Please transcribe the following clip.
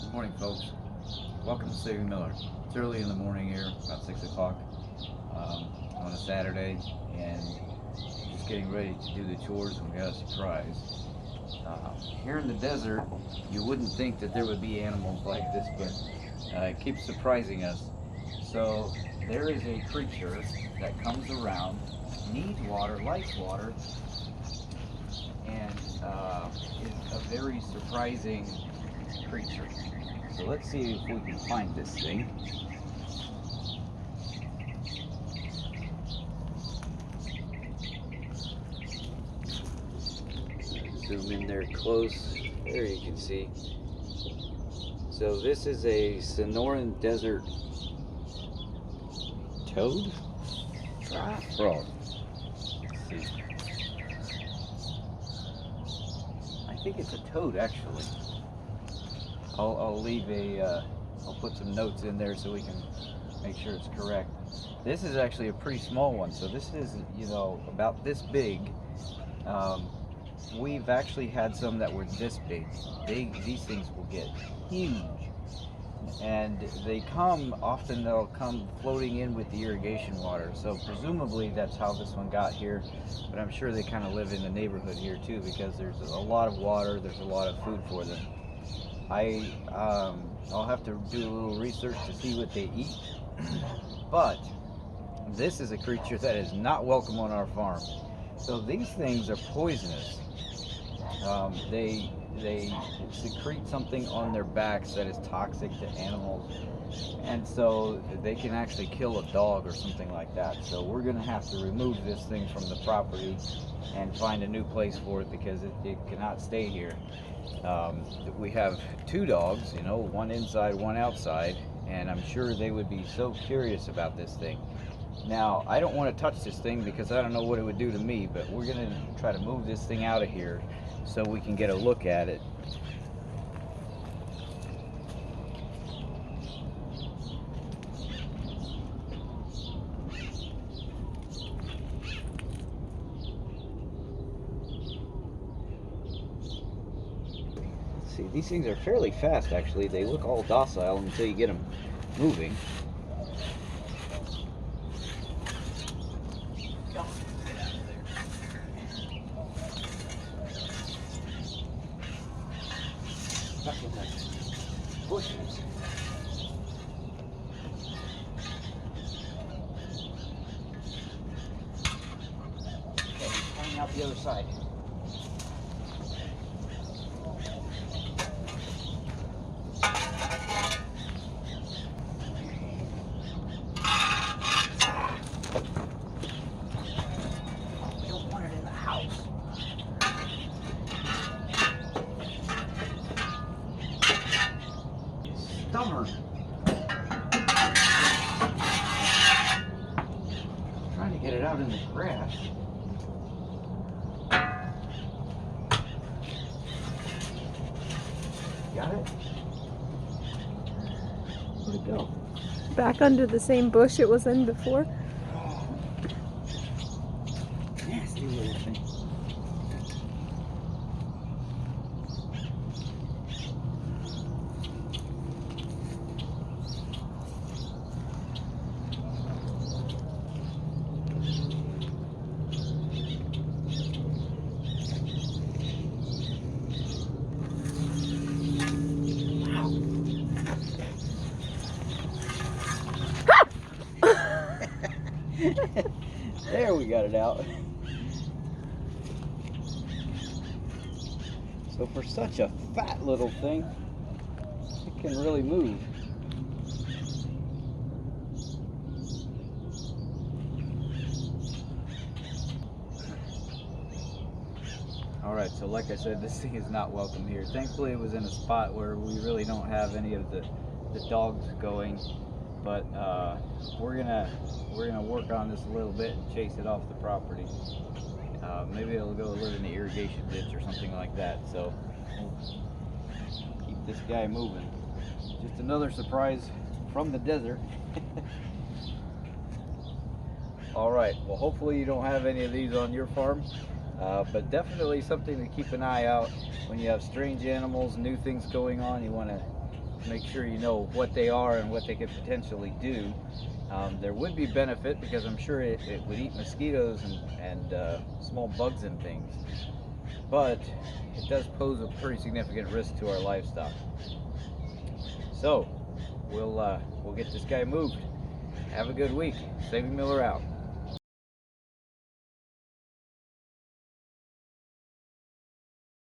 Good morning, folks. Welcome to Saving Miller. It's early in the morning here, about 6 o'clock on a Saturday, and just getting ready to do the chores, and we got a surprise. Here in the desert, you wouldn't think that there would be animals like this, but it keeps surprising us. So there is a creature that comes around, needs water, likes water, and is a very surprising creature. So let's see if we can find this thing. Zoom in there close. There you can see. So this is a Sonoran desert toad? Frog. Let's see. I think it's a toad, actually. I'll leave I'll put some notes in there so we can make sure it's correct. This is actually a pretty small one, so this is, about this big. We've actually had some that were this big. These things will get huge. And they'll come floating in with the irrigation water. So presumably that's how this one got here, but I'm sure they kind of live in the neighborhood here too, because there's a lot of water, there's a lot of food for them. I'll have to do a little research to see what they eat, but this is a creature that is not welcome on our farm. So these things are poisonous. They secrete something on their backs that is toxic to animals, and so they can actually kill a dog or something like that. So we're going to have to remove this thing from the property and find a new place for it, because it cannot stay here. We have two dogs, one inside, one outside, and I'm sure they would be so curious about this thing. Now, I don't want to touch this thing because I don't know what it would do to me, but we're going to try to move this thing out of here so we can get a look at it. See, these things are fairly fast, actually. They look all docile until you get them moving. Stuck in the bushes. Okay, he's coming out the other side. Stubborn. Trying to get it out in the grass. Got it? Where'd it go? Back under the same bush it was in before. Nasty little thing. There, we got it out. So for such a fat little thing, it can really move. Alright, so like I said, this thing is not welcome here. Thankfully it was in a spot where we really don't have any of the dogs going. But we're gonna work on this a little bit and chase it off the property. Maybe it'll go live in the irrigation ditch or something like that. So we'll keep this guy moving. Just another surprise from the desert. All right, well, hopefully you don't have any of these on your farm, but definitely something to keep an eye out when you have strange animals, new things going on. You want to make sure you know what they are and what they could potentially do. There would be benefit because I'm sure it would eat mosquitoes and small bugs and things, but it does pose a pretty significant risk to our livestock. So we'll get this guy moved. Have a good week. Saving Miller out.